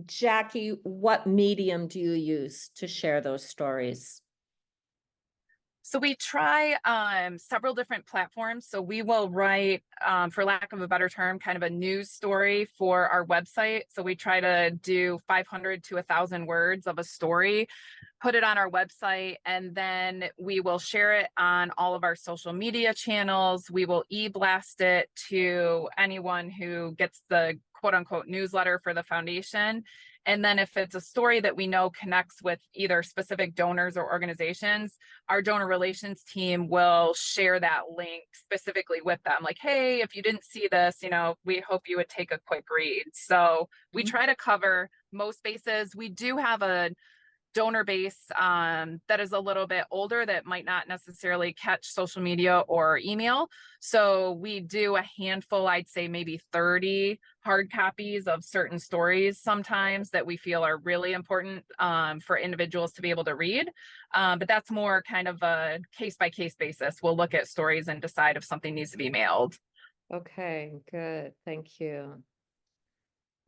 Jackie, what medium do you use to share those stories? So we try several different platforms. So we will write, for lack of a better term, kind of a news story for our website. So we try to do 500 to 1,000 words of a story, put it on our website, and then we will share it on all of our social media channels. We will e-blast it to anyone who gets the quote unquote newsletter for the foundation. And then if it's a story that we know connects with either specific donors or organizations, our donor relations team will share that link specifically with them. Like, hey, if you didn't see this, you know, we hope you would take a quick read. So we try to cover most bases. We do have a donor base that is a little bit older that might not necessarily catch social media or email. So we do a handful, I'd say maybe 30 hard copies of certain stories sometimes that we feel are really important for individuals to be able to read. But that's more kind of a case-by-case basis. We'll look at stories and decide if something needs to be mailed. Okay, good. Thank you.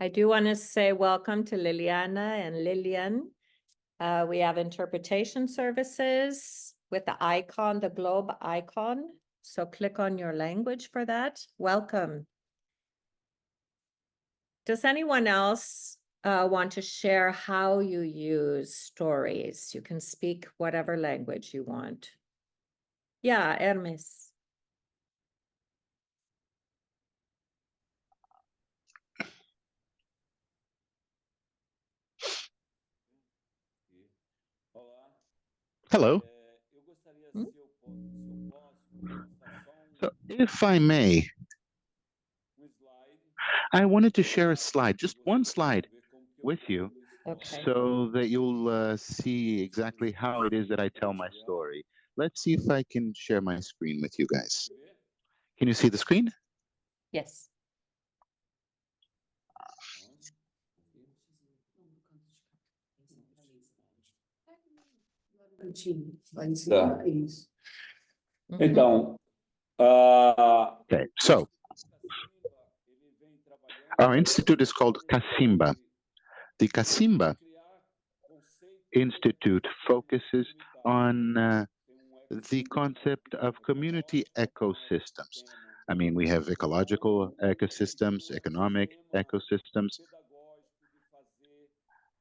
I do want to say welcome to Liliana and Lillian. We have interpretation services with the icon, the globe icon. So click on your language for that. Welcome. Does anyone else want to share how you use stories? You can speak whatever language you want. Yeah, Hermes. Hello. So, if I may, I wanted to share a slide, just one slide with you, so that you'll see exactly how it is that I tell my story. Let's see if I can share my screen with you guys. Can you see the screen? Yes. Então, okay, so our institute is called Casimba. The Casimba Institute focuses on the concept of community ecosystems. I mean, we have ecological ecosystems, economic ecosystems,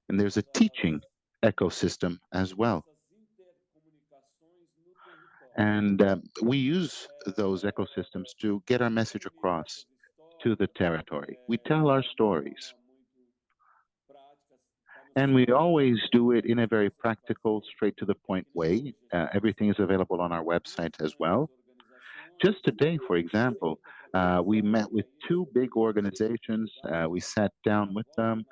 and there's a teaching ecosystem as well. And we use those ecosystems to get our message across to the territory. We tell our stories. And we always do it in a very practical, straight to the point way. Everything is available on our website as well. Just today, for example, we met with two big organizations. We sat down with them.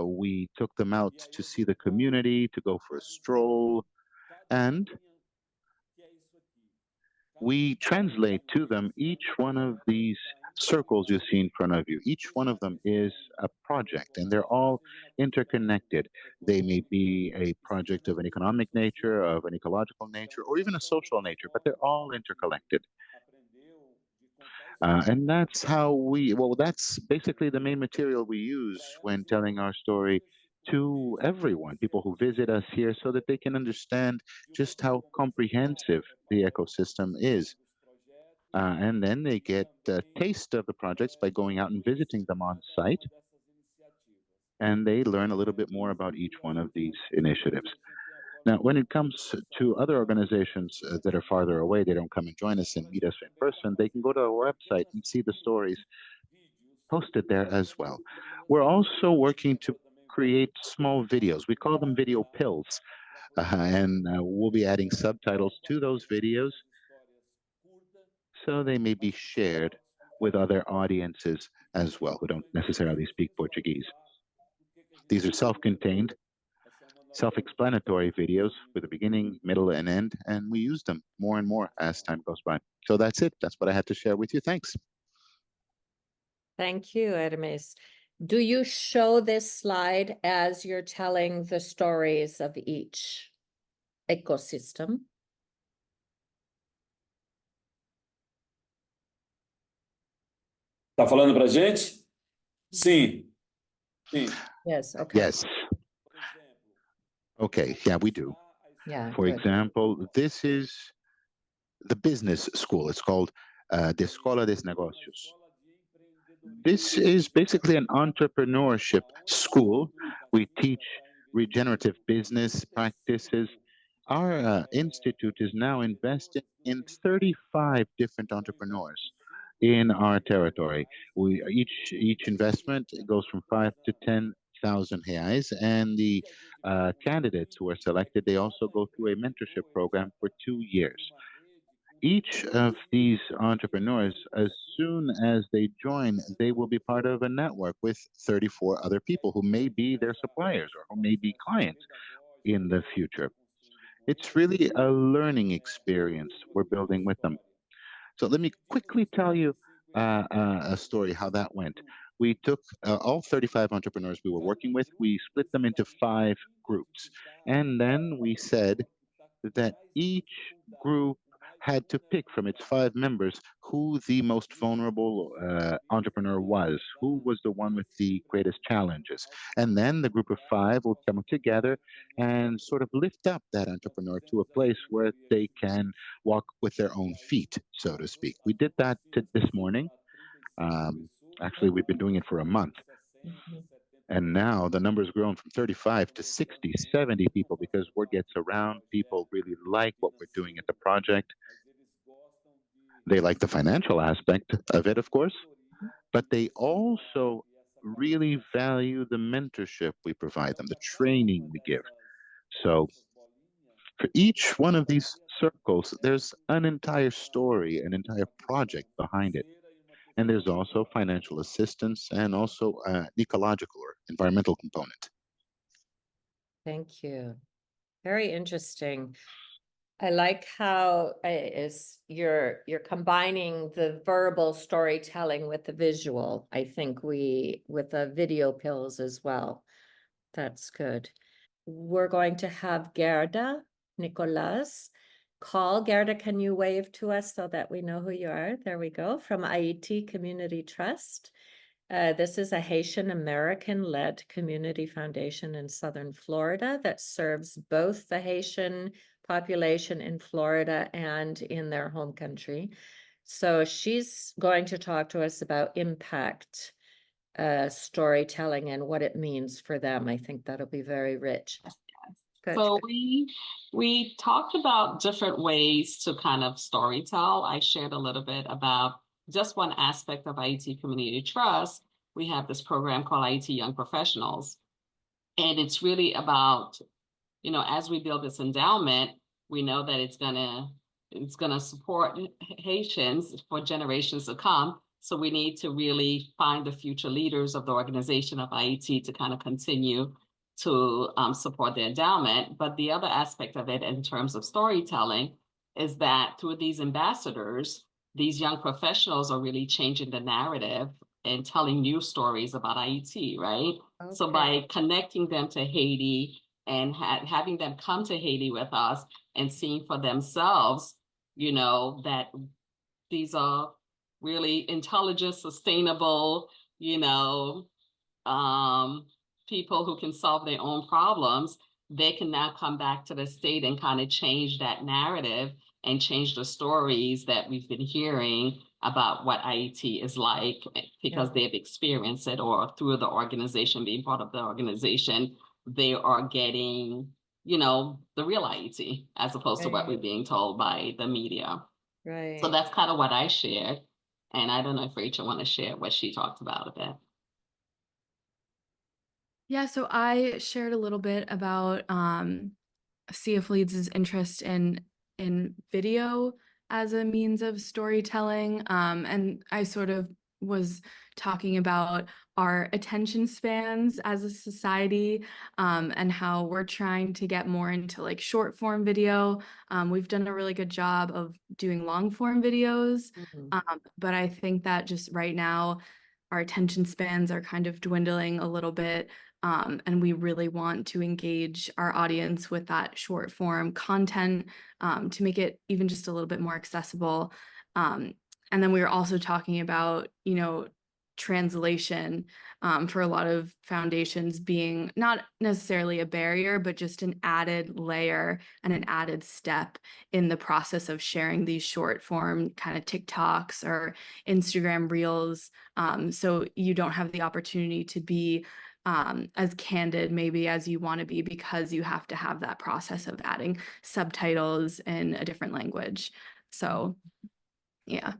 We took them out to see the community, to go for a stroll. And we translate to them each one of these circles you see in front of you. Each one of them is a project, and they're all interconnected. They may be a project of an economic nature, of an ecological nature, or even a social nature, but they're all interconnected. And that's how that's basically the main material we use when telling our story to everyone, people who visit us here, so that they can understand just how comprehensive the ecosystem is. And then they get a taste of the projects by going out and visiting them on site. And they learn a little bit more about each one of these initiatives. Now, when it comes to other organizations that are farther away, they don't come and join us and meet us in person, they can go to our website and see the stories posted there as well. We're also working to create small videos. We call them video pills. And we'll be adding subtitles to those videos so they may be shared with other audiences as well who don't necessarily speak Portuguese. These are self-contained, self-explanatory videos with a beginning, middle, and end, and we use them more and more as time goes by. So that's it. That's what I had to share with you. Thanks. Thank you, Hermes. Do you show this slide as you're telling the stories of each ecosystem? Tá falando pra gente? Sim. Sim. Yes, okay. Yes. Okay, yeah, we do. Yeah, For good. example, this is the business school. It's called the Escola dos Negocios. This is basically an entrepreneurship school. We teach regenerative business practices. Our institute is now investing in 35 different entrepreneurs in our territory. We each investment goes from 5 to 10,000 reais, and the candidates who are selected, they also go through a mentorship program for 2 years. Each of these entrepreneurs, as soon as they join, they will be part of a network with 34 other people who may be their suppliers or who may be clients in the future. It's really a learning experience we're building with them. So let me quickly tell you a story how that went. We took all 35 entrepreneurs we were working with, we split them into 5 groups, and then we said that each group had to pick from its 5 members who the most vulnerable entrepreneur was, who was the one with the greatest challenges. And then the group of 5 will come together and sort of lift up that entrepreneur to a place where they can walk with their own feet, so to speak. We did that this morning. Um, Actually, we've been doing it for a month. Mhm. And now the number's grown from 35 to 60, 70 people because word gets around. People really like what we're doing at the project. They like the financial aspect of it, of course, but they also really value the mentorship we provide them, the training we give. So for each one of these circles, there's an entire story, an entire project behind it. And there's also financial assistance and also ecological or environmental component. Thank you. Very interesting. I like how you're combining the verbal storytelling with the visual. I think with the video pills as well. That's good. We're going to have Guerda Nicolas call. Guerda, can you wave to us so that we know who you are? There we go. From Ayiti Community Trust. This is a Haitian-American-led community foundation in Southern Florida that serves both the Haitian population in Florida and in their home country. So she's going to talk to us about impact storytelling and what it means for them. I think that'll be very rich. Good. So we talked about different ways to kind of storytell. I shared a little bit about just one aspect of Ayiti Community Trust. We have this program called Ayiti Young Professionals. And it's really about, you know, as we build this endowment, we know that it's gonna support Haitians for generations to come. So we need to really find the future leaders of the organization of Ayiti to kind of continue to support the endowment. But the other aspect of it in terms of storytelling is that through these ambassadors, these young professionals are really changing the narrative and telling new stories about Ayiti, right? Okay. So by connecting them to Haiti and having them come to Haiti with us and seeing for themselves, you know, that these are really intelligent, sustainable, you know, people who can solve their own problems, they can now come back to the state and kind of change that narrative and change the stories that we've been hearing about what Ayiti is like because they've experienced it, or through the organization, being part of the organization, they are getting, you know, the real Ayiti as opposed to what we're being told by the media. Right. So that's kind of what I shared. And I don't know if Rachel want to share what she talked about a bit. Yeah, so I shared a little bit about CF Leads' interest in video as a means of storytelling, and I sort of was talking about our attention spans as a society, and how we're trying to get more into like short form video. We've done a really good job of doing long form videos, but I think that just right now our attention spans are kind of dwindling a little bit. And we really want to engage our audience with that short form content to make it even just a little bit more accessible. And then we were also talking about, you know, translation for a lot of foundations being not necessarily a barrier, but just an added layer and an added step in the process of sharing these short form kind of TikToks or Instagram reels. So you don't have the opportunity to be as candid maybe as you want to be, because you have to have that process of adding subtitles in a different language. So yeah.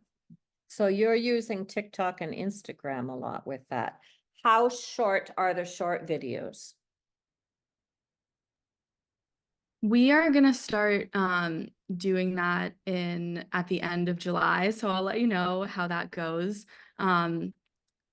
So you're using TikTok and Instagram a lot with that. How short are the short videos? We are gonna start doing that at the end of July, so I'll let you know how that goes.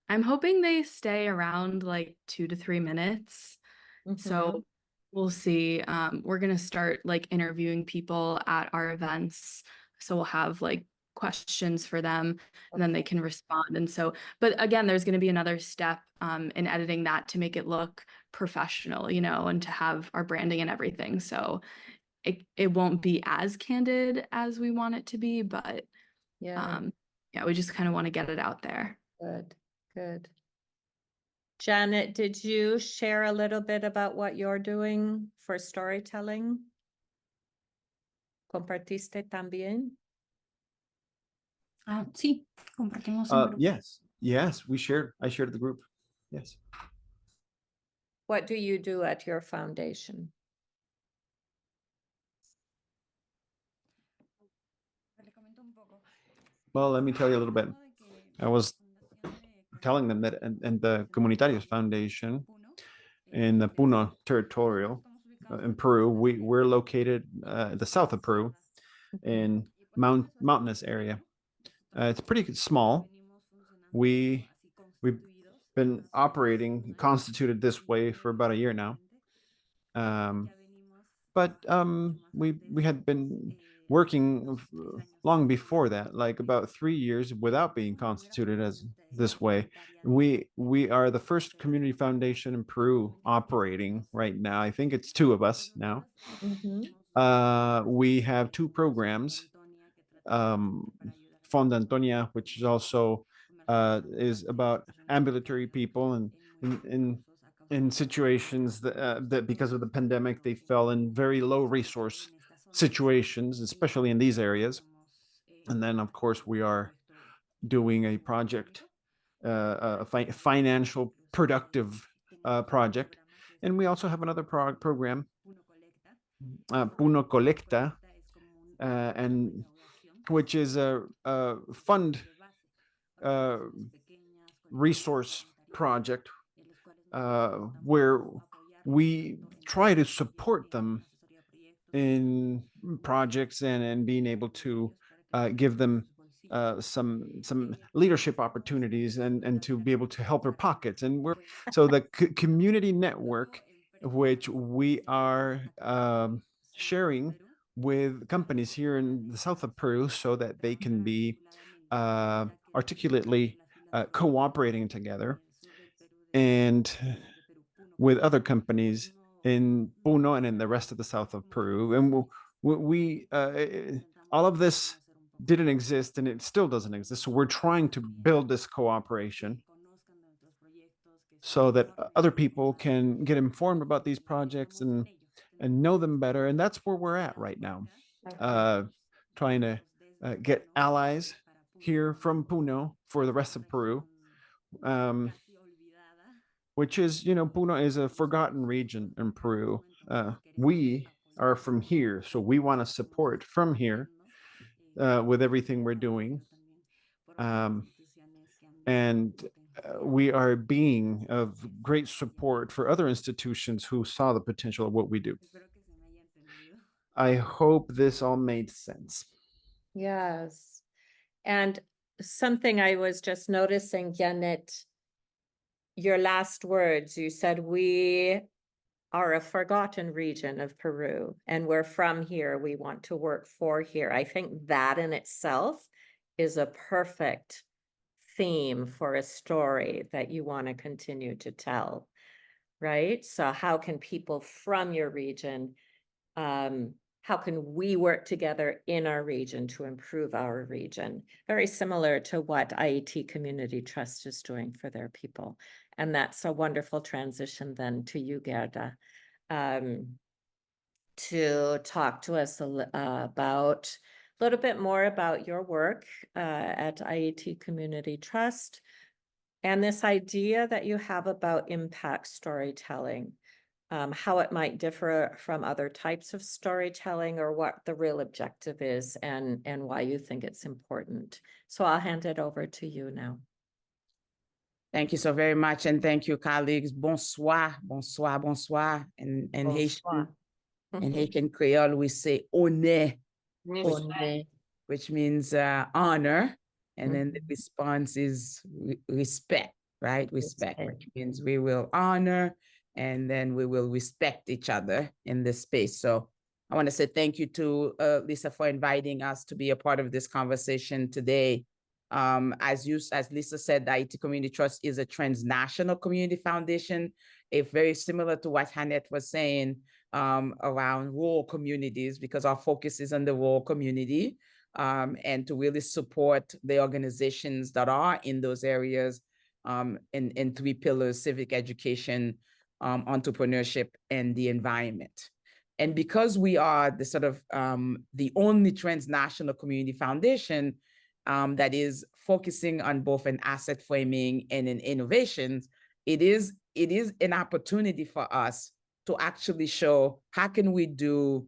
I'm hoping they stay around like 2 to 3 minutes. Mhm. So we'll see. We're gonna start like interviewing people at our events. So we'll have like questions for them and then they can respond. And so, but again, there's gonna be another step in editing that to make it look professional, and to have our branding and everything. So it won't be as candid as we want it to be, but Yeah, yeah, we just kind of want to get it out there. good, good. Janet, did you share a little bit about what you're doing for storytelling? ¿Compartiste también? Sí, compartimos en grupo. Yes, I shared the group. Yes. What do you do at your foundation? Well, let me tell you a little bit. I was telling them that in the Comunitarios Foundation in the Puno territorial in Peru, we're located the south of Peru in mountainous area. It's pretty small. We've been operating constituted this way for about a year now. But we had been working long before that, like about 3 years without being constituted as this way. We are the first community foundation in Peru operating right now. I think it's 2 of us now. We have 2 programs. Fond Antonia, which is also is about ambulatory people and in situations that because of the pandemic they fell in very low resource situations, especially in these areas. And then of course we are doing a project, a financial productive project, and we also have another program, Puno Colecta, and which is a fund resource project where we try to support them in projects and being able to give them some leadership opportunities and to be able to help their pockets. And so the community network, which we are sharing with companies here in the south of Peru so that they can be articulately cooperating together and with other companies in Puno and in the rest of the south of Peru. And we all of this didn't exist and it still doesn't exist. So we're trying to build this cooperation so that other people can get informed about these projects and know them better. And that's where we're at right now. Trying to get allies here from Puno for the rest of Peru. Which is, Puno is a forgotten region in Peru. We are from here, so we want to support from here with everything we're doing. And we are being of great support for other institutions who saw the potential of what we do. I hope this all made sense. Yes. And something I was just noticing, Janet, your last words, you said we are a forgotten region of Peru and we're from here. We want to work for here. I think that in itself is a perfect theme for a story that you want to continue to tell, right? So how can people from your region how can we work together in our region to improve our region? Very similar to what Ayiti Community Trust is doing for their people. And that's a wonderful transition then to you, Guerda, to talk to us about a little bit more about your work at Ayiti Community Trust and this idea that you have about impact storytelling, how it might differ from other types of storytelling, or what the real objective is, and why you think it's important. So I'll hand it over to you now. Thank you so very much, and thank you, colleagues. Bonsoir, bonsoir, bonsoir. And Bonsoir. Haitian Creole, we say honneur, Honneur. which means honor. And then the response is respect, right? Respect, which means we will honor and then we will respect each other in this space. So I want to say thank you to Lisa for inviting us to be a part of this conversation today. As Lisa said, the Ayiti Community Trust is a transnational community foundation, very similar to what Hannette was saying around rural communities, because our focus is on the rural community. And to really support the organizations that are in those areas in three pillars: civic education, entrepreneurship, and the environment. And because we are the sort of the only transnational community foundation that is focusing on both an asset framing and in innovations, it is an opportunity for us to actually show how can we do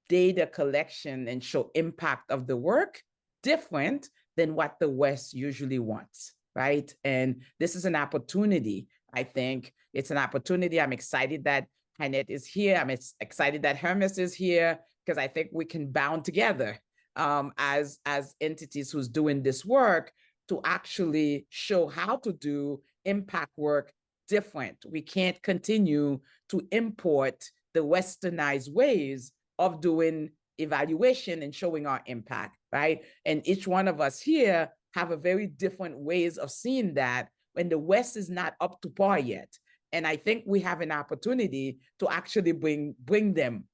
data collection and show impact of the work different than what the West usually wants, right? And this is an opportunity. I think it's an opportunity. I'm excited that Hannette is here. I'm excited that Hermes is here, because I think we can bound together as entities who's doing this work to actually show how to do impact work different. We can't continue to import the westernized ways of doing evaluation and showing our impact, right? And each one of us here have a very different ways of seeing that when the West is not up to par yet. And I think we have an opportunity to actually bring them,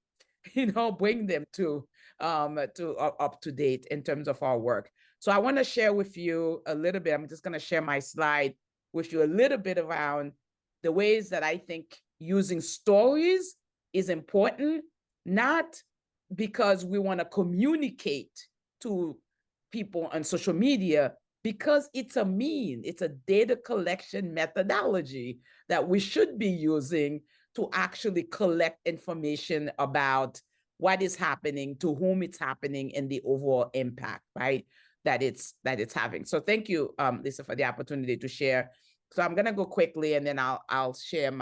bring them to up to date in terms of our work. So I want to share with you a little bit. I'm just going to share my slide with you a little bit around the ways that I think using stories is important, not because we want to communicate to people on social media, because it's a data collection methodology that we should be using to actually collect information about what is happening, to whom it's happening, and the overall impact, right, that it's having. So thank you, Lisa, for the opportunity to share. So I'm gonna go quickly, and then I'll share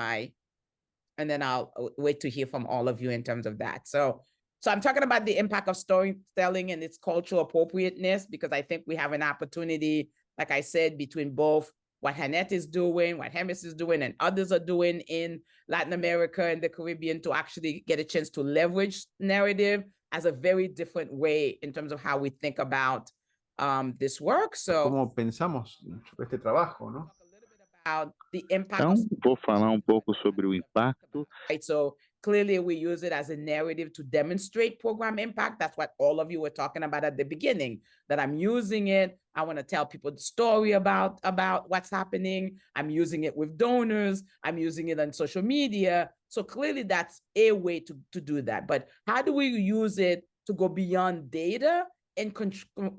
and then I'll wait to hear from all of you in terms of that. So I'm talking about the impact of storytelling and its cultural appropriateness, because I think we have an opportunity, like I said, between both what Hannette is doing, what Hermes is doing, and others are doing in Latin America and the Caribbean, to actually get a chance to leverage narrative as a very different way in terms of how we think about this work. So, ¿Cómo pensamos sobre este trabajo, no? About the impact Então, of vou falar pouco sobre o impacto. right? So clearly we use it as a narrative to demonstrate program impact. That's what all of you were talking about at the beginning, that I'm using it. I want to tell people the story about what's happening. I'm using it with donors. I'm using it on social media. So clearly that's a way to do that. But how do we use it to go beyond data and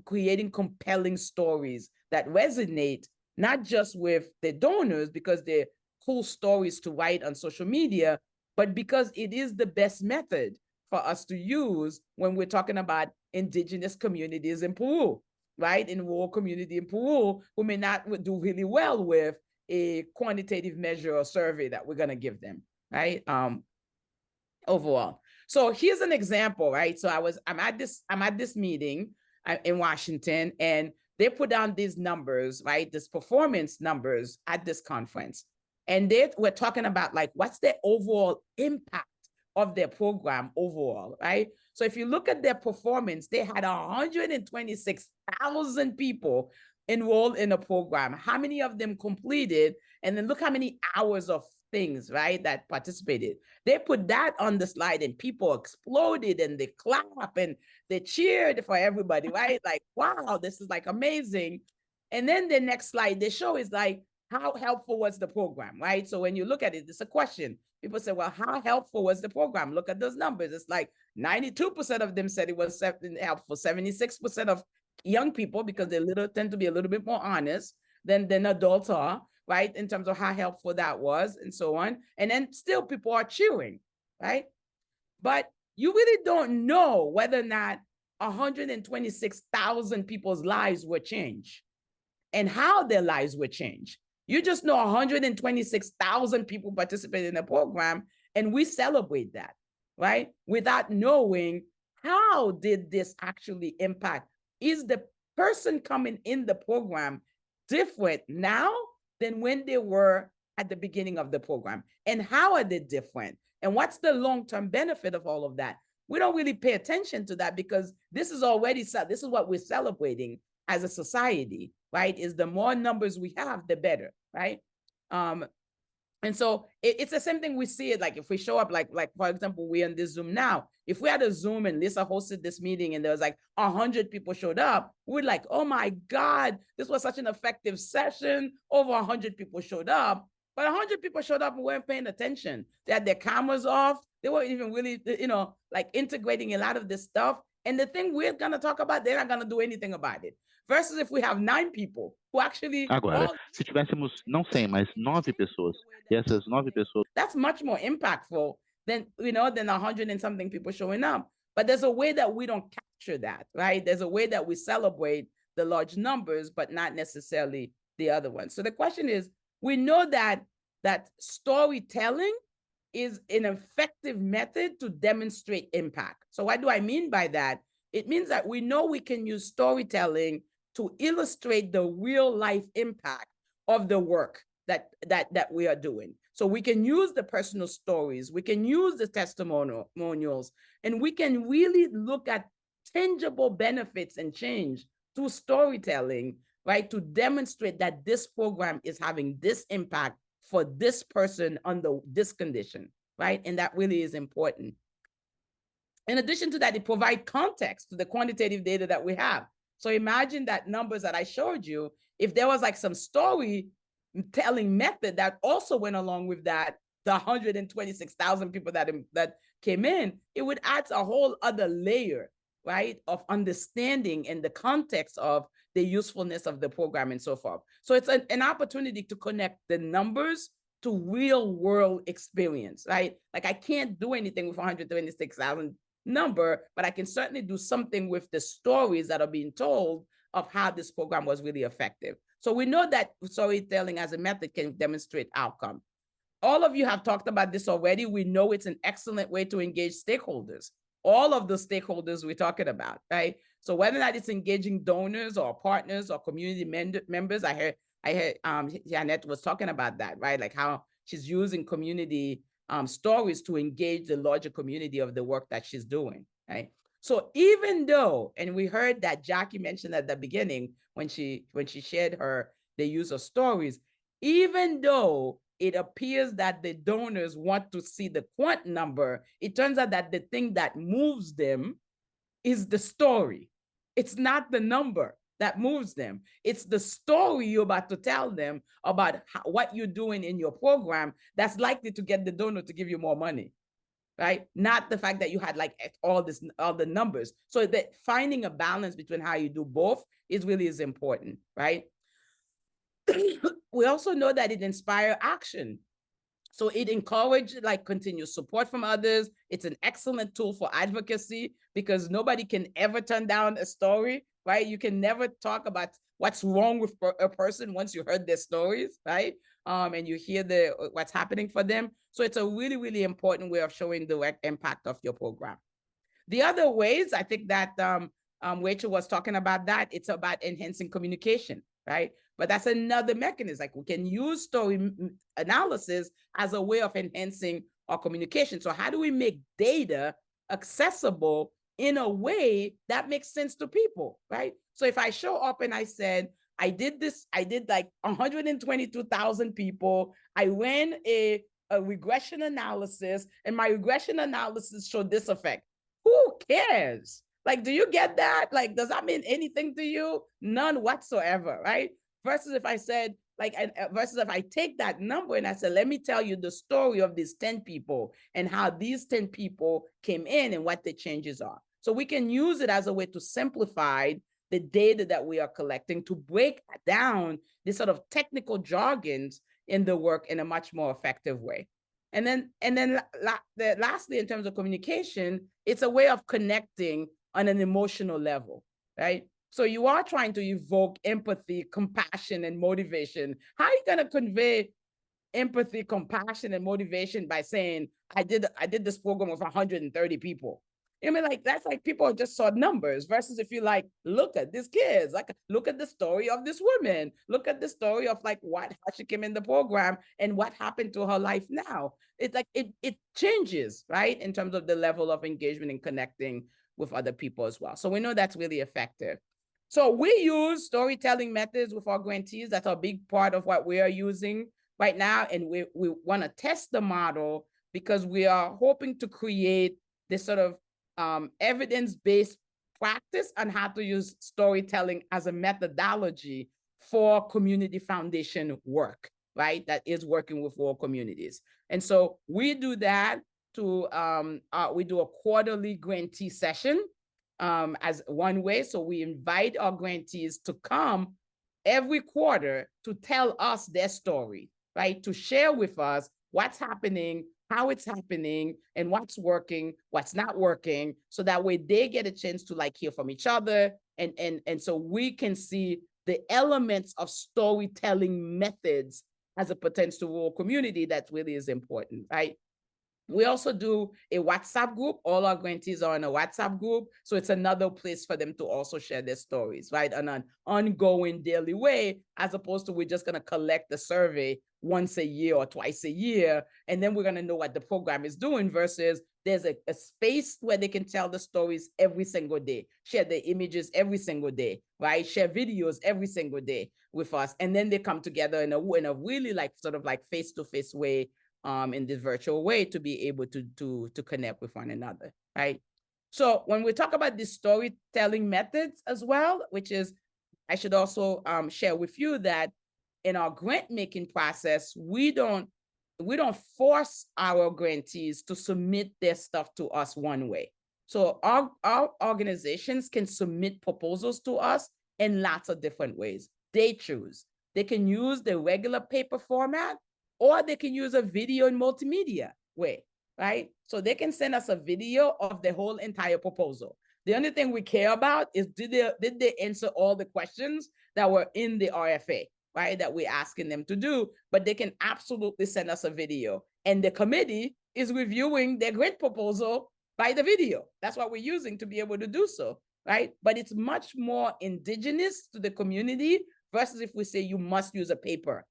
creating compelling stories that resonate not just with the donors because they're cool stories to write on social media, but because it is the best method for us to use when we're talking about indigenous communities in Peru, right? In rural community in Peru, who may not do really well with a quantitative measure or survey that we're gonna give them, right? Overall. So here's an example, right? So I'm at this meeting in Washington, and they put down these numbers, right? This performance numbers at this conference. And they were talking about like, what's the overall impact of their program overall, right? So if you look at their performance, they had 126,000 people enrolled in a program. How many of them completed? And then look how many hours of things, right, that participated. They put that on the slide and people exploded and they clap and they cheered for everybody, right? Like, wow, this is like amazing. And then the next slide they show is like, how helpful was the program, right? So when you look at it, it's a question. People say, well, how helpful was the program? Look at those numbers. It's like 92% of them said it was helpful. 76% of young people, because they tend to be a little bit more honest than adults are, right? In terms of how helpful that was and so on. And then still people are cheering, right? But you really don't know whether or not 126,000 people's lives were changed and how their lives were changed. You just know 126,000 people participated in the program, and we celebrate that, right? Without knowing how did this actually impact. Is the person coming in the program different now than when they were at the beginning of the program? And how are they different? And what's the long-term benefit of all of that? We don't really pay attention to that because this is already set. This is what we're celebrating as a society, right? Is the more numbers we have, the better, right? And so it's the same thing we see it, like if we show up, like for example, we're on this Zoom now. If we had a Zoom and Lisa hosted this meeting and there was like 100 people showed up, we're like, oh my God, this was such an effective session. Over 100 people showed up, but 100 people showed up and weren't paying attention. They had their cameras off. They weren't even really, like integrating a lot of this stuff. And the thing we're gonna talk about, they're not gonna do anything about it. Versus if we have 9 people who actually... Agora, se tivéssemos, não 100, mas 9 pessoas, e essas 9 pessoas... That's much more impactful than 100 and something people showing up. But there's a way that we don't capture that, right? There's a way that we celebrate the large numbers, but not necessarily the other ones. So the question is, we know that storytelling is an effective method to demonstrate impact. So what do I mean by that? It means that we know we can use storytelling to illustrate the real life impact of the work that we are doing. So we can use the personal stories, we can use the testimonials, and we can really look at tangible benefits and change through storytelling, right? To demonstrate that this program is having this impact for this person under this condition, right? And that really is important. In addition to that, it provides context to the quantitative data that we have. So imagine that numbers that I showed you, if there was like some storytelling method that also went along with that, the 126,000 people that came in, it would add a whole other layer, right, of understanding and the context of the usefulness of the program and so forth. So it's an opportunity to connect the numbers to real world experience, right? Like I can't do anything with 126,000 number, but I can certainly do something with the stories that are being told of how this program was really effective. So we know that storytelling as a method can demonstrate outcome. All of you have talked about this already. We know it's an excellent way to engage stakeholders. All of the stakeholders we're talking about, right? So whether or not it's engaging donors or partners or community members, I heard Jeanette was talking about that, right? Like how she's using community stories to engage the larger community of the work that she's doing, right? So even though, and we heard that Jackie mentioned at the beginning when she shared the use of stories, even though it appears that the donors want to see the quant number, it turns out that the thing that moves them is the story. It's not the number that moves them. It's the story you're about to tell them about what you're doing in your program that's likely to get the donor to give you more money, right? Not the fact that you had like all the numbers. So that finding a balance between how you do both is important, right? We also know that it inspires action. So it encourages like continuous support from others. It's an excellent tool for advocacy because nobody can ever turn down a story, right? You can never talk about what's wrong with a person once you heard their stories, right? And you hear what's happening for them. So it's a really, really important way of showing the direct impact of your program. The other ways, I think that Rachel was talking about that, it's about enhancing communication, right? But that's another mechanism. Like we can use story analysis as a way of enhancing our communication. So how do we make data accessible in a way that makes sense to people, right? So if I show up and I said, I did like 122,000 people, I ran a a regression analysis, and my regression analysis showed this effect. Who cares? Like, do you get that? Like, does that mean anything to you? None whatsoever, right? Versus if I said, like, versus if I take that number and I said, let me tell you the story of these 10 people and how these 10 people came in and what the changes are. So we can use it as a way to simplify the data that we are collecting to break down this sort of technical jargons in the work in a much more effective way. And then lastly, in terms of communication, it's a way of connecting on an emotional level, right? So you are trying to evoke empathy, compassion, and motivation. How are you going to convey empathy, compassion, and motivation by saying, I did this program with 130 people? I mean, like, that's like people just saw numbers versus if you like, look at these kids, like, look at the story of this woman, look at the story of like how she came in the program and what happened to her life now. It's like, it changes, right? In terms of the level of engagement and connecting with other people as well. So we know that's really effective. So we use storytelling methods with our grantees. That's a big part of what we are using right now. And we want to test the model because we are hoping to create this sort of evidence-based practice on how to use storytelling as a methodology for community foundation work, right? That is working with rural communities. And so we do that to, we do a quarterly grantee session as one way. So we invite our grantees to come every quarter to tell us their story, right? To share with us what's happening, how it's happening, and what's working, what's not working, so that way they get a chance to like hear from each other. And so we can see the elements of storytelling methods as it pertains to rural community that really is important, right? We also do a WhatsApp group. All our grantees are in a WhatsApp group. So it's another place for them to also share their stories, right? On an ongoing daily way, as opposed to we're just going to collect the survey once a year or twice a year, and then we're going to know what the program is doing versus there's a space where they can tell the stories every single day, share the images every single day, right? Share videos every single day with us. And then they come together in a really like sort of like face-to-face way, in this virtual way to be able to connect with one another, right? So when we talk about these storytelling methods as well, which is, I should also share with you that in our grant making process, we don't force our grantees to submit their stuff to us one way. So our organizations can submit proposals to us in lots of different ways. They choose. They can use the regular paper format, or they can use a video and multimedia way, right? So they can send us a video of the whole entire proposal. The only thing we care about is did they answer all the questions that were in the RFA, right? That we're asking them to do, but they can absolutely send us a video. And the committee is reviewing their grant proposal by the video. That's what we're using to be able to do so, right? But it's much more indigenous to the community versus if we say you must use a paper,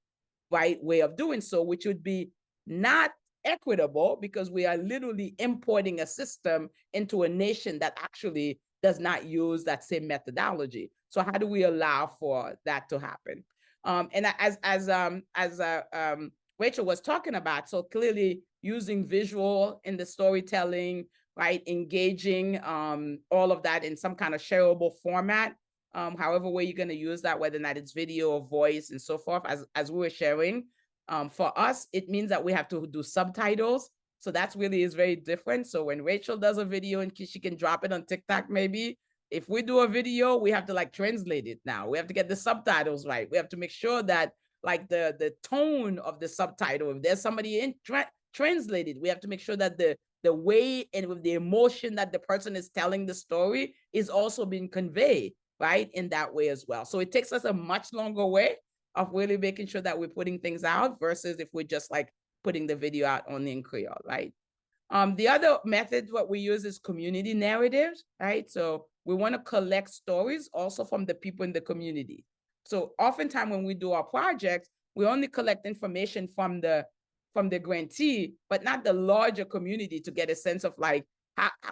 right, way of doing so, which would be not equitable because we are literally importing a system into a nation that actually does not use that same methodology. So how do we allow for that to happen? And as Rachel was talking about, so clearly using visual in the storytelling, right, engaging all of that in some kind of shareable format. However way you're going to use that, whether or not it's video or voice and so forth, as we were sharing. For us, it means that we have to do subtitles. So that's really is very different. So when Rachel does a video and she can drop it on TikTok, maybe, if we do a video, we have to like translate it now. We have to get the subtitles right. We have to make sure that like the tone of the subtitle, if there's somebody translated, we have to make sure that the way and with the emotion that the person is telling the story is also being conveyed, right, in that way as well. So it takes us a much longer way of really making sure that we're putting things out versus if we're just like putting the video out only in Creole, right? The other method what we use is community narratives, right? So we want to collect stories also from the people in the community. So oftentimes when we do our projects, we only collect information from the grantee, but not the larger community to get a sense of like,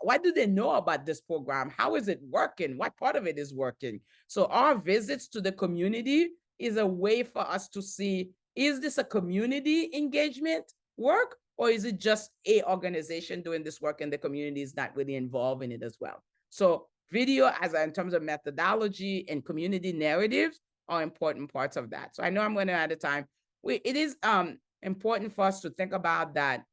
what do they know about this program? How is it working? What part of it is working? So our visits to the community is a way for us to see, is this a community engagement work, or is it just a organization doing this work and the community is not really involved in it as well? So video, in terms of methodology and community narratives, are important parts of that. So I know I'm going to out of time. It is important for us to think about that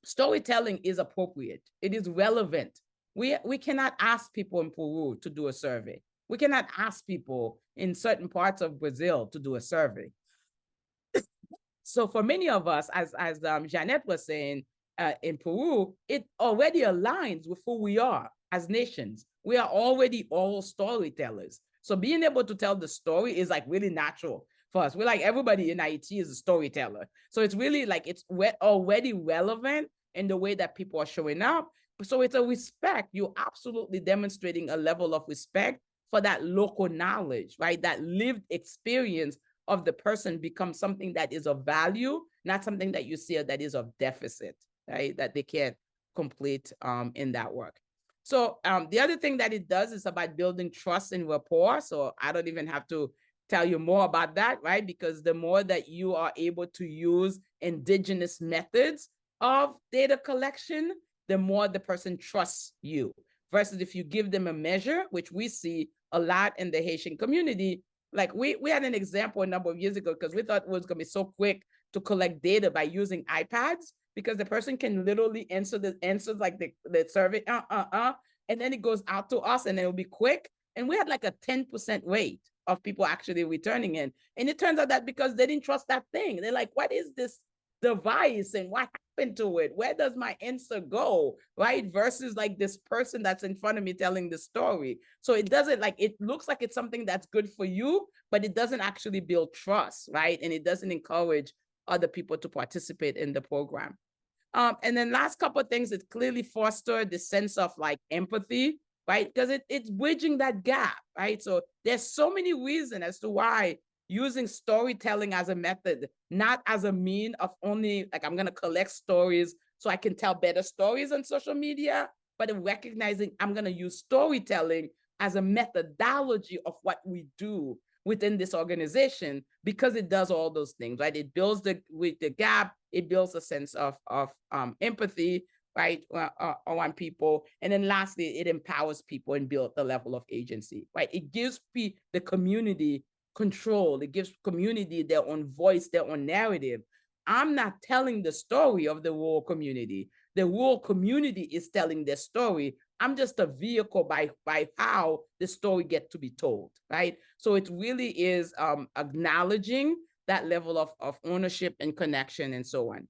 storytelling is appropriate. It is relevant. We cannot ask people in Peru to do a survey. We cannot ask people in certain parts of Brazil to do a survey. So for many of us, as Jeanette was saying, in Peru, it already aligns with who we are as nations. We are already all storytellers. So being able to tell the story is like really natural for us. We're like, everybody in Haiti is a storyteller. So it's really like it's already relevant in the way that people are showing up. So it's a respect. You're absolutely demonstrating a level of respect for that local knowledge, right? That lived experience of the person becomes something that is of value, not something that you see that is of deficit, right? That they can't complete in that work. So the other thing that it does is about building trust and rapport. So I don't even have to tell you more about that, right? Because the more that you are able to use indigenous methods of data collection, the more the person trusts you. Versus if you give them a measure, which we see a lot in the Haitian community. Like we had an example a number of years ago because we thought it was going to be so quick to collect data by using iPads, because the person can literally answer the answers like the survey, and then it goes out to us and it'll be quick. And we had like a 10% rate of people actually returning in. And it turns out that because they didn't trust that thing, they're like, what is this device and what happened to it? Where does my answer go, right? Versus like this person that's in front of me telling the story. So it doesn't like, it looks like it's something that's good for you, but it doesn't actually build trust, right? And it doesn't encourage other people to participate in the program. And then last couple of things, it clearly fostered the sense of like empathy, right? Because it's bridging that gap, right? So there's so many reasons as to why using storytelling as a method, not as a mean of only like, I'm going to collect stories so I can tell better stories on social media, but in recognizing I'm going to use storytelling as a methodology of what we do within this organization, because it does all those things, right? It builds the gap, it builds a sense of empathy, right, on people. And then lastly, it empowers people and builds the level of agency, right? It gives the community control. It gives community their own voice, their own narrative. I'm not telling the story of the rural community. The rural community is telling their story. I'm just a vehicle by how the story gets to be told, right? So it really is acknowledging that level of ownership and connection and so on.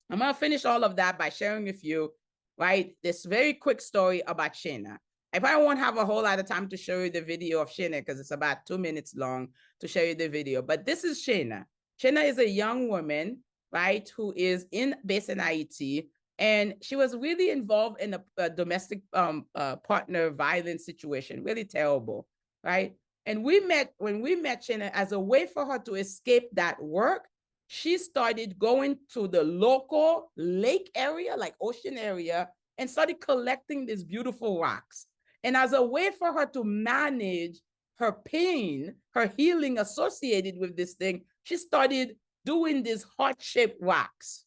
I'm going to finish all of that by sharing with you, right, this very quick story about Shayna. I probably won't have a whole lot of time to show you the video of Shayna because it's about 2 minutes long to show you the video. But this is Shayna. Shayna is a young woman, right, who is based in Ayiti, and she was really involved in a domestic partner violence situation, really terrible, right? And when we met Shayna, as a way for her to escape that work, she started going to the local lake area, like ocean area, and started collecting these beautiful rocks. And as a way for her to manage her pain, her healing associated with this thing, she started doing these heart-shaped rocks,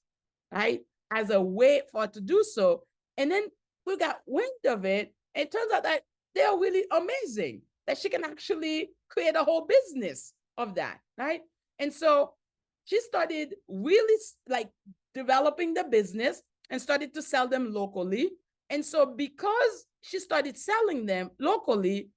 right? As a way for her to do so. And then we got wind of it. And it turns out that they're really amazing, that she can actually create a whole business of that, right? And so she started really like developing the business and started to sell them locally. And so because she started selling them locally,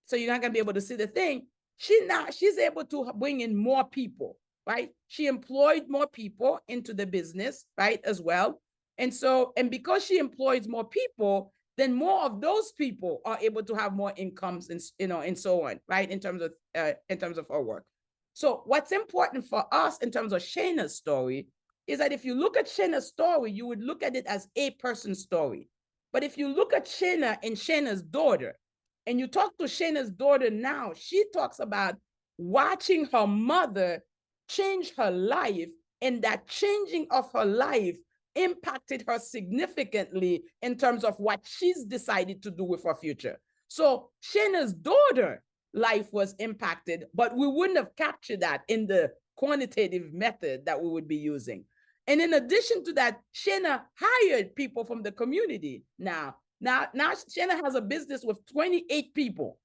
so you're not going to be able to see the thing, she's able to bring in more people, right? She employed more people into the business, right, as well. And so, and because she employs more people, then more of those people are able to have more incomes and, and so on, right, in terms of her work. So what's important for us in terms of Shayna's story is that if you look at Shayna's story, you would look at it as a person's story. But if you look at Shayna and Shayna's daughter, and you talk to Shayna's daughter now, she talks about watching her mother change her life, and that changing of her life impacted her significantly in terms of what she's decided to do with her future. So Shayna's daughter life was impacted, but we wouldn't have captured that in the quantitative method that we would be using. And in addition to that, Shayna hired people from the community. Now Shayna has a business with 28 people,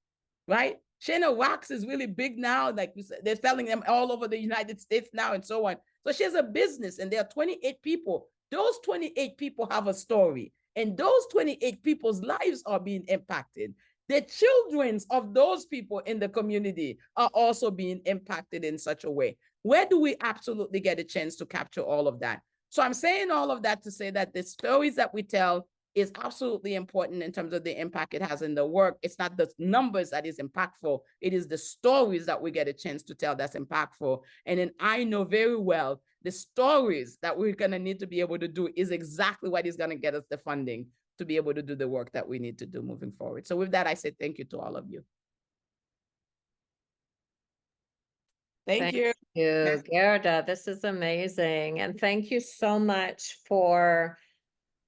right? Shayna Wax is really big now. Like you said, they're selling them all over the United States now and so on. So she has a business and there are 28 people. Those 28 people have a story, and those 28 people's lives are being impacted. The children of those people in the community are also being impacted in such a way. Where do we absolutely get a chance to capture all of that? So I'm saying all of that to say that the stories that we tell is absolutely important in terms of the impact it has in the work. It's not the numbers that is impactful. It is the stories that we get a chance to tell that's impactful. And then I know very well the stories that we're going to need to be able to do is exactly what is going to get us the funding to be able to do the work that we need to do moving forward. So with that, I say thank you to all of you. Thank you. You, Guerda. This is amazing. And thank you so much for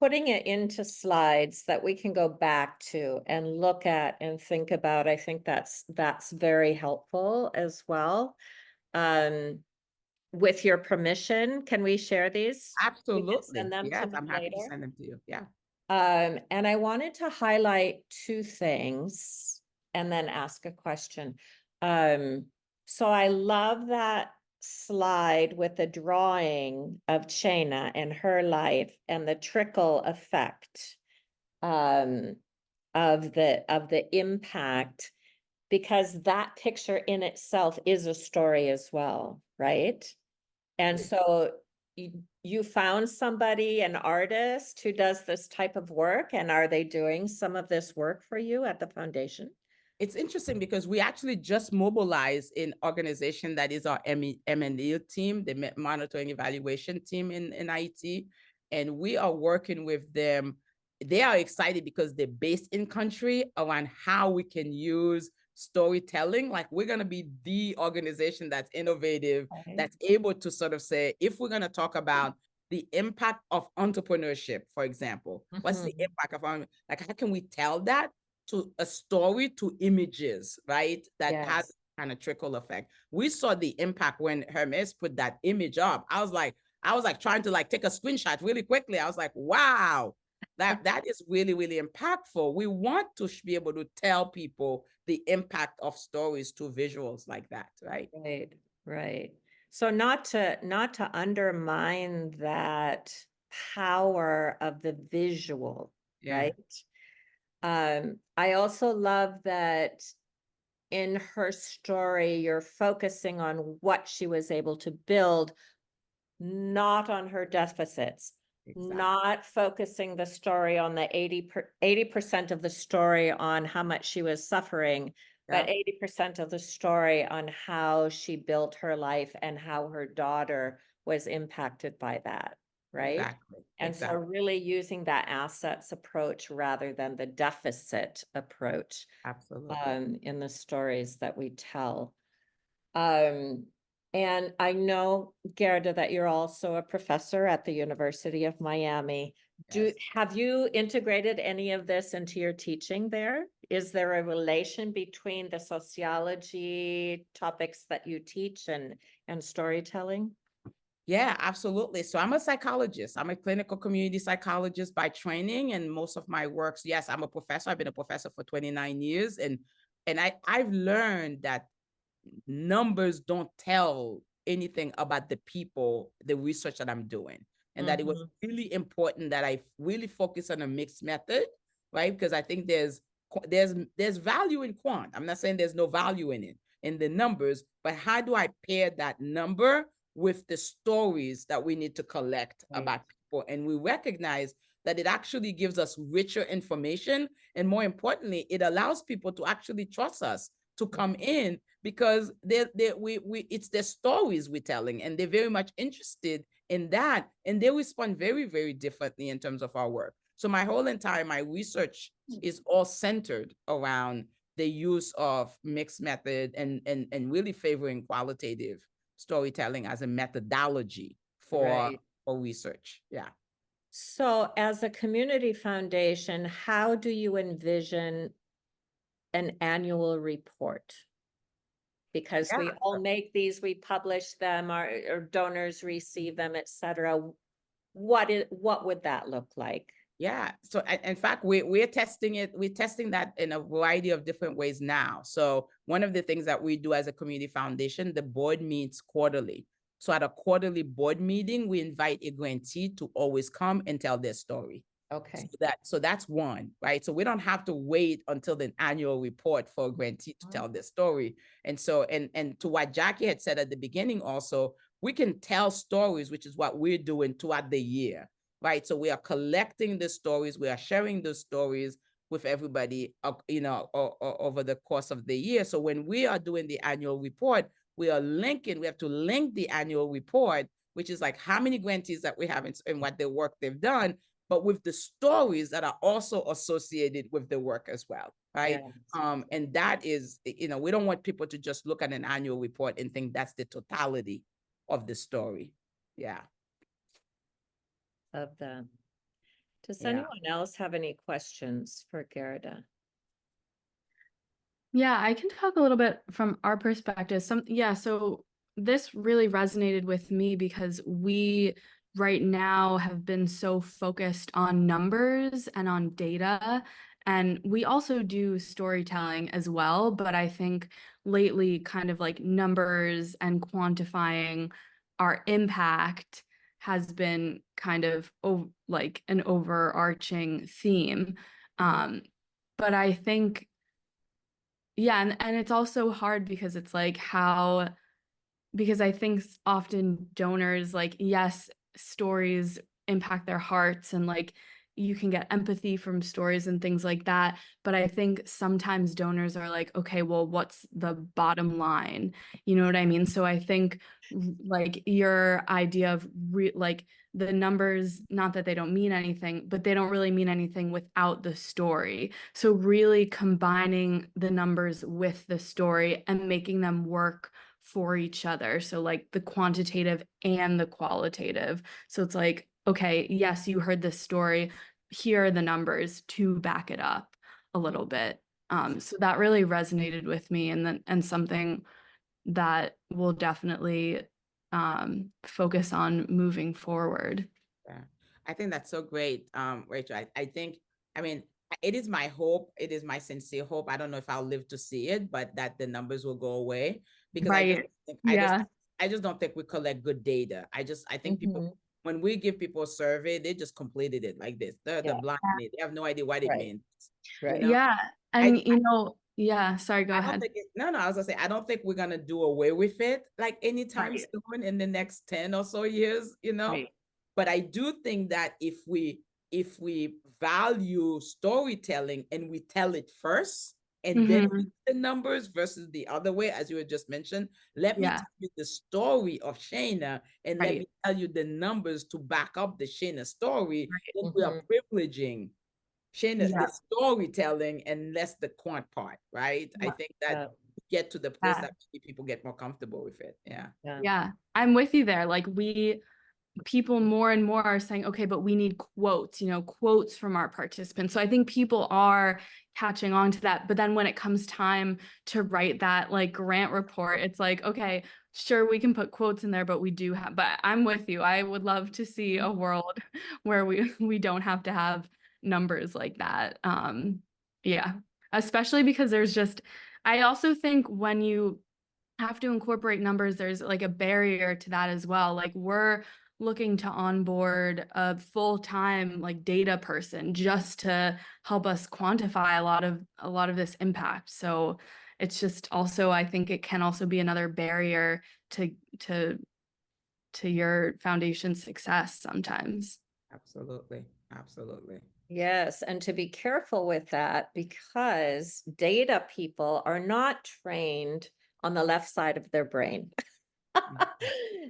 putting it into slides that we can go back to and look at and think about. I think that's very helpful as well. With your permission, can we share these? Absolutely. Send them yes, to me I'm happy later. to send them to you. Yeah. And I wanted to highlight two things and then ask a question. So I love that slide with the drawing of Shayna and her life and the trickle effect of the impact, because that picture in itself is a story as well, right? And so you found somebody, an artist who does this type of work, and are they doing some of this work for you at the foundation? It's interesting because we actually just mobilized an organization that is our M&E team, the monitoring evaluation team in Ayiti, and we are working with them. They are excited because they're based in country around how we can use storytelling. Like, we're going to be the organization that's innovative, that's able to sort of say, if we're going to talk about the impact of entrepreneurship, for example, what's the impact of, like, how can we tell that to a story, to images, right? That has kind of trickle effect. We saw the impact when Hermes put that image up. I was like trying to like take a screenshot really quickly. I was like, wow, that is really, really impactful. We want to be able to tell people the impact of stories to visuals like that, right? Right. So not to undermine that power of the visual, right? I also love that in her story, you're focusing on what she was able to build, not on her deficits, not focusing the story on the 80% of the story on how much she was suffering, but 80% of the story on how she built her life and how her daughter was impacted by that. Right. Exactly. And so really using that assets approach rather than the deficit approach. Absolutely. In the stories that we tell. And I know, Guerda, that you're also a professor at the University of Miami. Have you integrated any of this into your teaching there? Is there a relation between the sociology topics that you teach and storytelling? Yeah, absolutely. So I'm a psychologist. I'm a clinical community psychologist by training, and most of my works, yes, I'm a professor. I've been a professor for 29 years. And I've learned that numbers don't tell anything about the people, the research that I'm doing. And that it was really important that I really focus on a mixed method, right? Because I think there's value in quant. I'm not saying there's no value in it, in the numbers, but how do I pair that number with the stories that we need to collect about people? And we recognize that it actually gives us richer information. And more importantly, it allows people to actually trust us to come in, because it's their stories we're telling, and they're very much interested in that. And they respond very, very differently in terms of our work. So my research is all centered around the use of mixed method and really favoring qualitative storytelling as a methodology for research. Yeah. So as a community foundation, how do you envision an annual report? Because we all make these, we publish them, our donors receive them, etc. what would that look like? Yeah. So in fact, we're testing it. We're testing that in a variety of different ways now. So one of the things that we do as a community foundation, the board meets quarterly. So at a quarterly board meeting, we invite a grantee to always come and tell their story. Okay. So that's one, right? So we don't have to wait until the annual report for a grantee to tell their story. And so, and to what Jackie had said at the beginning also, we can tell stories, which is what we're doing throughout the year, right? So we are collecting the stories, we are sharing the stories with everybody, over the course of the year. So when we are doing the annual report, we have to link the annual report, which is like how many grantees that we have and what their work they've done, but with the stories that are also associated with the work as well, right? Yes. And that is, we don't want people to just look at an annual report and think that's the totality of the story. Yeah. Of them. Does anyone else have any questions for Guerda? Yeah, I can talk a little bit from our perspective. So this really resonated with me because we right now have been so focused on numbers and on data. And we also do storytelling as well, but I think lately kind of like numbers and quantifying our impact has been kind of like an overarching theme. But I think, yeah, and it's also hard because it's like because I think often donors, like, yes, stories impact their hearts and like you can get empathy from stories and things like that. But I think sometimes donors are like, okay, well, what's the bottom line? You know what I mean? So I think like your idea of like the numbers, not that they don't mean anything, but they don't really mean anything without the story. So really combining the numbers with the story and making them work for each other. So like the quantitative and the qualitative. So it's like, okay, yes, you heard this story. Here are the numbers to back it up a little bit. So that really resonated with me, and something that we'll definitely focus on moving forward. Yeah, I think that's so great, Rachel. I think, I mean, it is my hope, it is my sincere hope. I don't know if I'll live to see it, but that the numbers will go away, because I just don't think we collect good data. I think people, when we give people a survey, they just completed it like this. They're blind, they have no idea what it means. Right. Yeah, and sorry, go ahead. I was gonna say, I don't think we're gonna do away with it like anytime soon in the next 10 or so years, Right. But I do think that if we value storytelling and we tell it first, and then the numbers versus the other way, as you had just mentioned, let me tell you the story of Shayna, and let me tell you the numbers to back up the Shayna story. Then we are privileging Shayna, the storytelling, and less the quant part, right? I think that get to the place that people get more comfortable with it. Yeah, I'm with you there. Like people more and more are saying, okay, but we need quotes, quotes from our participants. So I think people are catching on to that. But then when it comes time to write that like grant report, it's like, okay, sure, we can put quotes in there, but I'm with you. I would love to see a world where we don't have to have numbers like that. Especially because I also think when you have to incorporate numbers, there's like a barrier to that as well. Like we're looking to onboard a full-time like data person just to help us quantify a lot of this impact. So it's just also, I think it can also be another barrier to your foundation's success sometimes. Absolutely. Yes, and to be careful with that, because data people are not trained on the left side of their brain.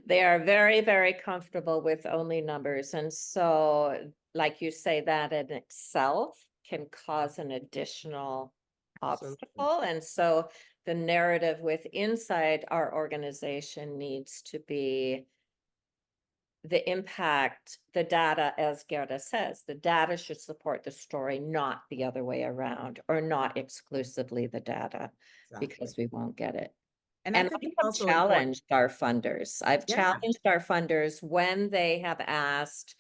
They are very, very comfortable with only numbers. And so, like you say, that in itself can cause an additional obstacle. And so the narrative with inside our organization needs to be the impact, the data, as Guerda says, the data should support the story, not the other way around, or not exclusively the data, because we won't get it. And I have challenged our funders. I've challenged our funders when they have asked,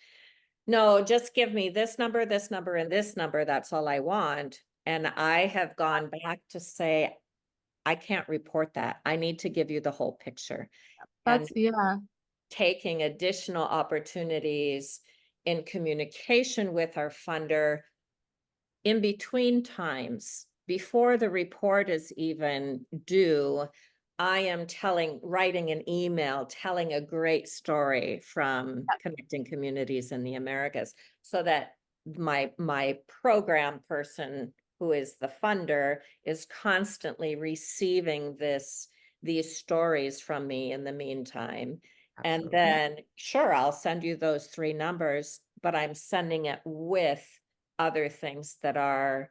no, just give me this number, and this number. That's all I want. And I have gone back to say, I can't report that. I need to give you the whole picture. And That's, yeah. taking additional opportunities in communication with our funder in between times, before the report is even due, I am writing an email, telling a great story from Connecting Communities in the Americas, so that my program person, who is the funder, is constantly receiving these stories from me in the meantime. And Absolutely. then, sure, I'll send you those 3 numbers, but I'm sending it with other things that are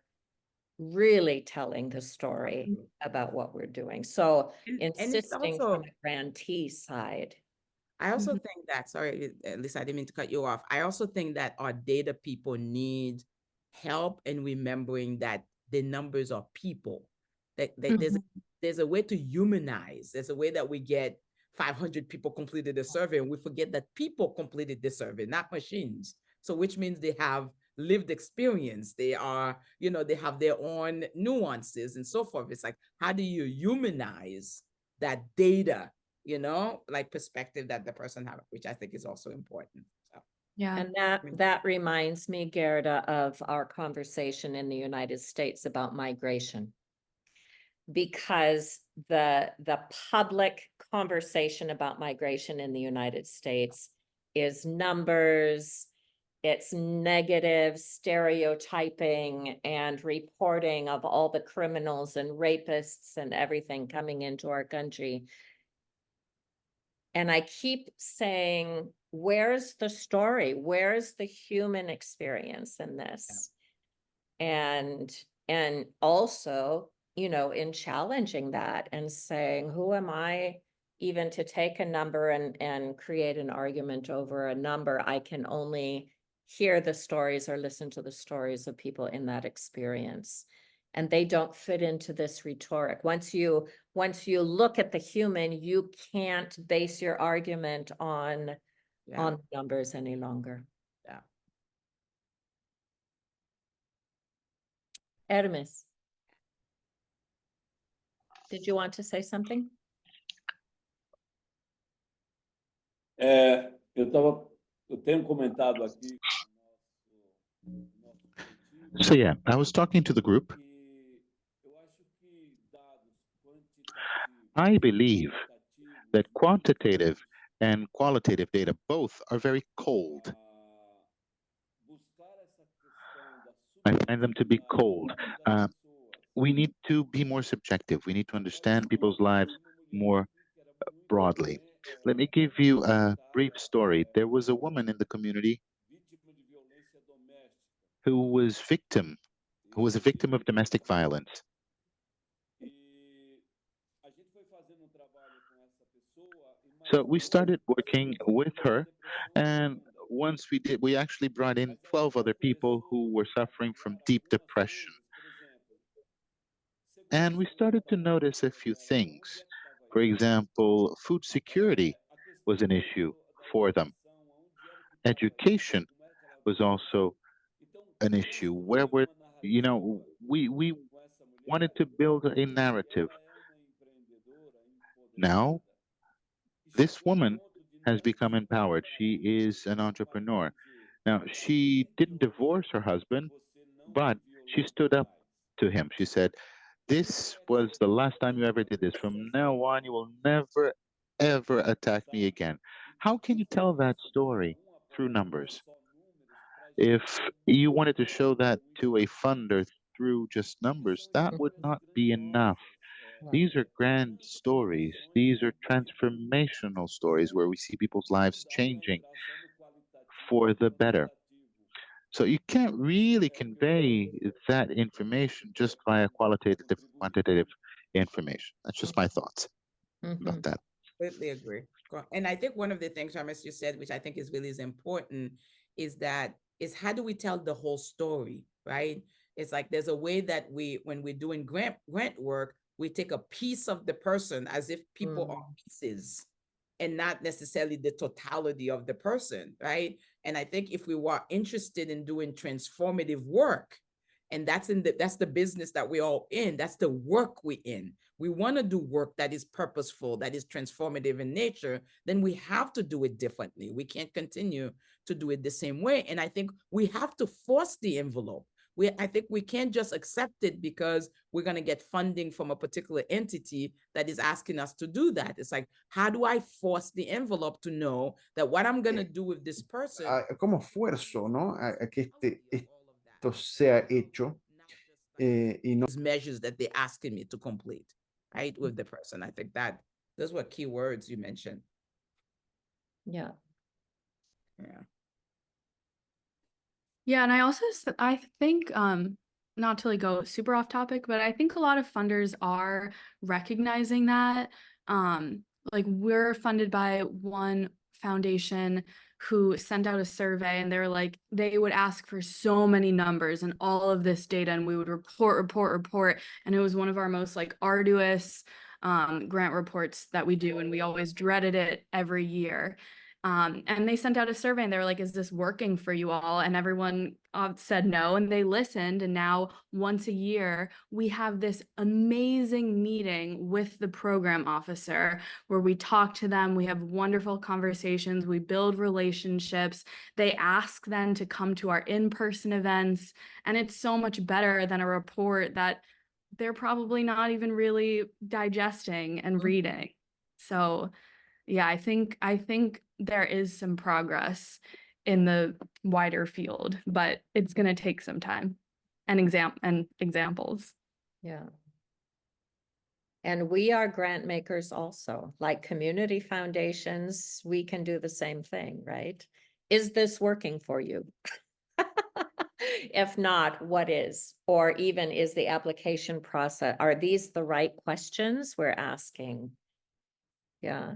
really telling the story about what we're doing. So And it's insisting also, from a grantee side. I also Mhm. think that, sorry, Lisa, I didn't mean to cut you off. I also think that our data people need help in remembering that the numbers are people. That there's a way to humanize. There's a way that we get 500 people completed the survey, and we forget that people completed the survey, not machines. So which means they have lived experience. They are, they have their own nuances and so forth. It's like, how do you humanize that data, like perspective that the person have, which I think is also important. So, Yeah. And that reminds me, Gerda, of our conversation in the United States about migration. Because the public conversation about migration in the United States is numbers, it's negative stereotyping and reporting of all the criminals and rapists and everything coming into our country. And I keep saying, where's the story? Where's the human experience in this? And also, in challenging that and saying, who am I even to take a number and create an argument over a number? I can only hear the stories or listen to the stories of people in that experience. And they don't fit into this rhetoric. Once you look at the human, you can't base your argument on numbers any longer. Yeah. Hermes, did you want to say something? Eu tenho comentado aqui. So yeah, I was talking to the group. I believe that quantitative and qualitative data both are very cold. I find them to be cold. We need to be more subjective. We need to understand people's lives more broadly. Let me give you a brief story. There was a woman in the community who was a victim of domestic violence. So we started working with her, and once we did, we actually brought in 12 other people who were suffering from deep depression. And we started to notice a few things. For example, food security was an issue for them. Education was also an issue. We wanted to build a narrative. Now, this woman has become empowered. She is an entrepreneur. Now, she didn't divorce her husband, but she stood up to him. She said, "This was the last time you ever did this. From now on, you will never, ever attack me again." How can you tell that story? Through numbers. If you wanted to show that to a funder through just numbers, that would not be enough. These are grand stories. These are transformational stories where we see people's lives changing for the better. So you can't really convey that information just via qualitative, quantitative information. That's just my thoughts about that. Completely agree. And I think one of the things, Thomas, you said, which I think is really is important, is how do we tell the whole story, right? It's like there's a way that when we're doing grant work, we take a piece of the person as if people are pieces, and not necessarily the totality of the person, right? And I think if we were interested in doing transformative work, and that's the business that we're all in, that's the work we're in. We want to do work that is purposeful, that is transformative in nature, then we have to do it differently. We can't continue to do it the same way. And I think we have to force the envelope. I think we can't just accept it because we're going to get funding from a particular entity that is asking us to do that. It's like, how do I force the envelope to know that what I'm going to do with this person? Como esfuerzo, ¿no? A que esto sea hecho. Y no Measures that they're asking me to complete, right, with the person. I think that those were key words you mentioned. Yeah. Yeah. Yeah, and I think not to like go super off topic, but I think a lot of funders are recognizing that like we're funded by one foundation who sent out a survey, and they would ask for so many numbers and all of this data, and we would report, and it was one of our most like arduous grant reports that we do, and we always dreaded it every year. And they sent out a survey, and they were like, is this working for you all? And everyone said no, and they listened. And now once a year, we have this amazing meeting with the program officer where we talk to them. We have wonderful conversations. We build relationships. They ask then to come to our in-person events. And it's so much better than a report that they're probably not even really digesting and reading. So yeah, I think there is some progress in the wider field, but it's going to take some time and examples. Yeah. And we are grant makers also, like community foundations, we can do the same thing, right? Is this working for you? If not, what is? Or even is the application process, are these the right questions we're asking? Yeah.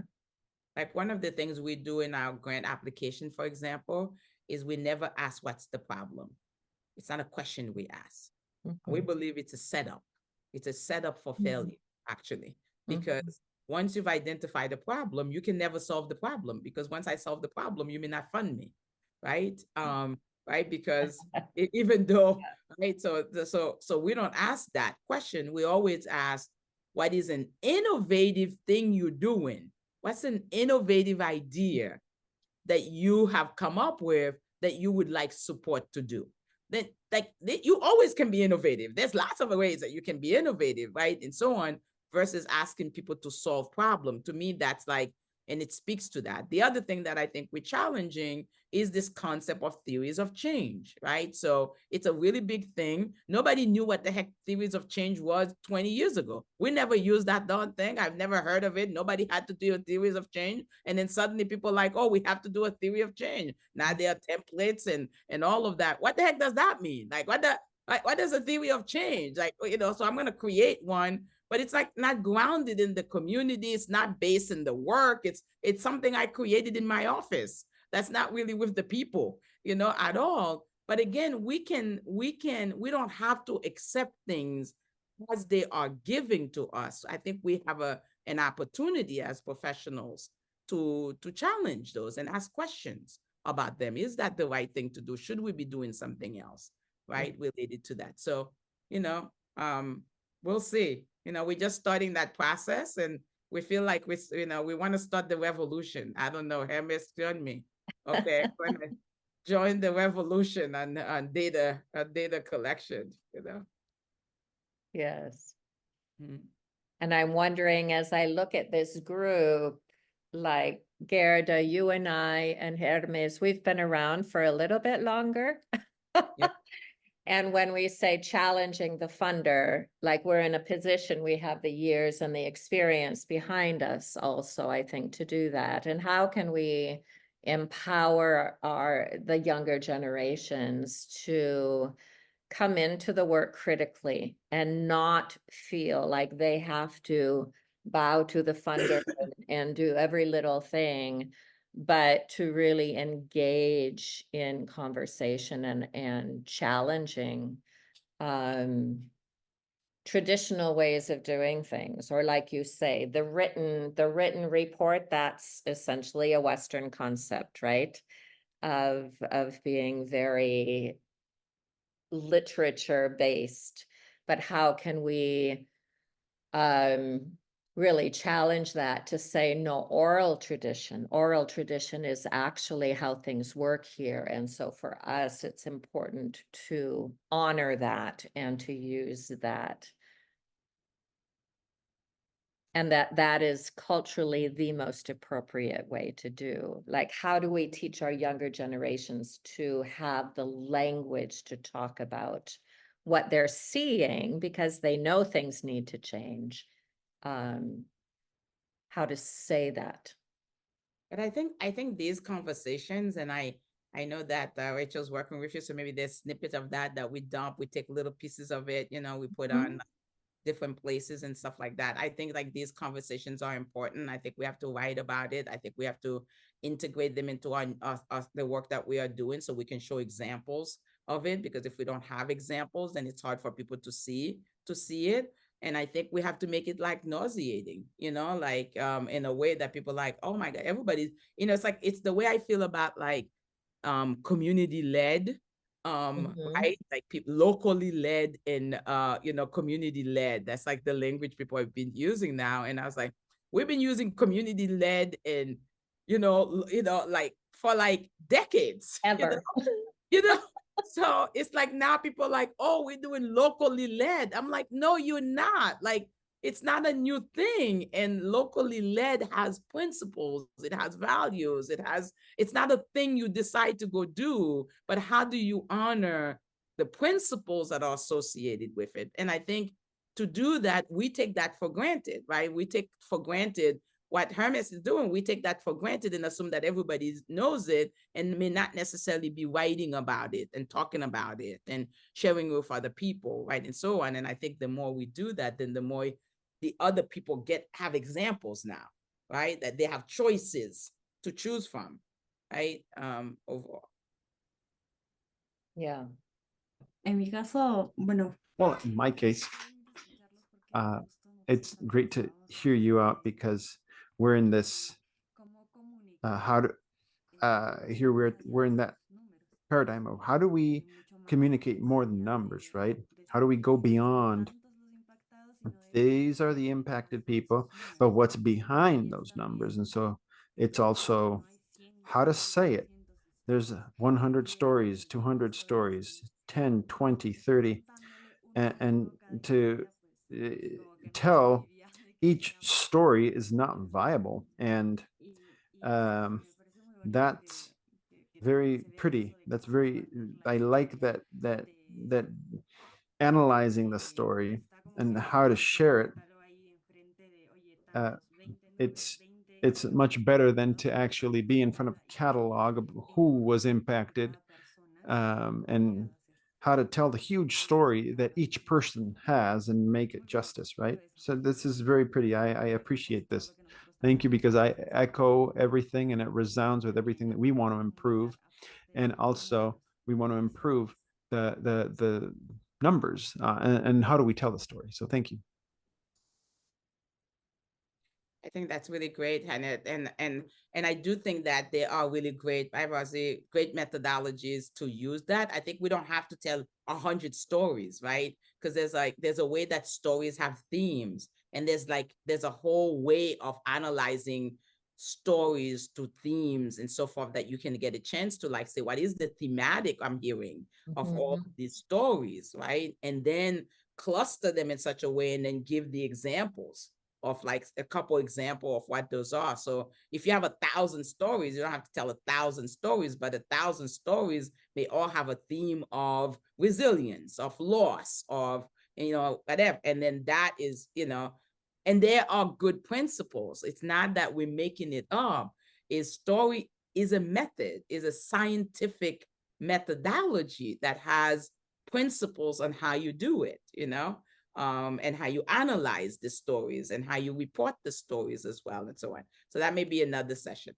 Like one of the things we do in our grant application, for example, is we never ask what's the problem. It's not a question we ask. We believe it's a setup. It's a setup for failure, actually, because once you've identified the problem, you can never solve the problem, because once I solve the problem, you may not fund me, right? Right? Because even though, right? So we don't ask that question. We always ask, what is an innovative thing you're doing? What's an innovative idea that you have come up with that you would like support to do? Then, you always can be innovative. There's lots of ways that you can be innovative, right? And so on, versus asking people to solve problem. To me, that's like, and it speaks to that. The other thing that I think we're challenging is this concept of theories of change, right? So it's a really big thing. Nobody knew what the heck theories of change was 20 years ago. We never used that darn thing. I've never heard of it. Nobody had to do a theories of change. And then suddenly people are like, oh, we have to do a theory of change. Now there are templates and all of that. What the heck does that mean? Like, what does a theory of change? Like, so I'm going to create one, but it's like not grounded in the community. It's not based in the work. It's something I created in my office. That's not really with the people, at all. But again, we don't have to accept things as they are giving to us. I think we have an opportunity as professionals to challenge those and ask questions about them. Is that the right thing to do? Should we be doing something else, right, related to that? So, we'll see. We're just starting that process, and we feel like we want to start the revolution. I don't know, Hermes, join me. Okay, we're gonna join the revolution on data collection. Yes. And I'm wondering, as I look at this group, like Guerda, you and I and Hermes, we've been around for a little bit longer. Yep. And when we say challenging the funder, like we're in a position, we have the years and the experience behind us also, I think, to do that. And how can we empower the younger generations to come into the work critically and not feel like they have to bow to the funder and do every little thing, but to really engage in conversation and challenging traditional ways of doing things, or like you say, the written report, that's essentially a Western concept, right? Of being very literature based, but how can we really challenge that to say, no, oral tradition is actually how things work here. And so for us, it's important to honor that and to use that. And that is culturally the most appropriate way to do. Like, how do we teach our younger generations to have the language to talk about what they're seeing, because they know things need to change? How to say that. But I think these conversations, and I know that Rachel's working with you, so maybe there's snippets of that we dump, we take little pieces of it, we put on different places and stuff like that. I think like these conversations are important. I think we have to write about it. I think we have to integrate them into the work that we are doing, so we can show examples of it, because if we don't have examples, then it's hard for people to see it. And I think we have to make it like nauseating, like in a way that people like, oh my God, everybody's, it's like, it's the way I feel about like community led, right? Like people locally led and community led. That's like the language people have been using now. And I was like, we've been using community led and like for like decades. Ever. So it's like now people are like, oh, we're doing locally led. I'm like, no, you're not. Like, it's not a new thing. And locally led has principles, it has values, it's not a thing you decide to go do, but how do you honor the principles that are associated with it? And I think to do that, we take that for granted, right? We take for granted what Hermes is doing. We take that for granted and assume that everybody knows it and may not necessarily be writing about it and talking about it and sharing with other people, right? And so on. And I think the more we do that, then the more the other people have examples now, right? That they have choices to choose from, right? Overall. Yeah. En mi caso, bueno. Well, in my case, it's great to hear you out, because we're in this here we're in that paradigm of how do we communicate more than numbers, right? How do we go beyond these are the impacted people, but what's behind those numbers? And so it's also how to say it. There's 100 stories, 200 stories, 10, 20, 30, and to tell each story is not viable. And that's very pretty. That's very, I like that analyzing the story and how to share it. It's much better than to actually be in front of a catalog of who was impacted, and how to tell the huge story that each person has and make it justice, right? So this is very pretty. I appreciate this. Thank you, because I echo everything and it resounds with everything that we want to improve. And also we want to improve the numbers, and how do we tell the story. So thank you. I think that's really great, Hannah. And I do think that there are really great methodologies to use that. I think we don't have to tell 100 stories, right? Because there's a way that stories have themes, and there's a whole way of analyzing stories to themes and so forth that you can get a chance to like say, what is the thematic I'm hearing of all of these stories, right? And then cluster them in such a way and then give the examples of like a couple example of what those are. So if you have 1,000 stories, you don't have to tell 1,000 stories, but 1,000 stories may all have a theme of resilience, of loss, of, whatever. And then that is, and there are good principles. It's not that we're making it up. A story is a method, is a scientific methodology that has principles on how you do it, and how you analyze the stories and how you report the stories as well, and so on. So that may be another session.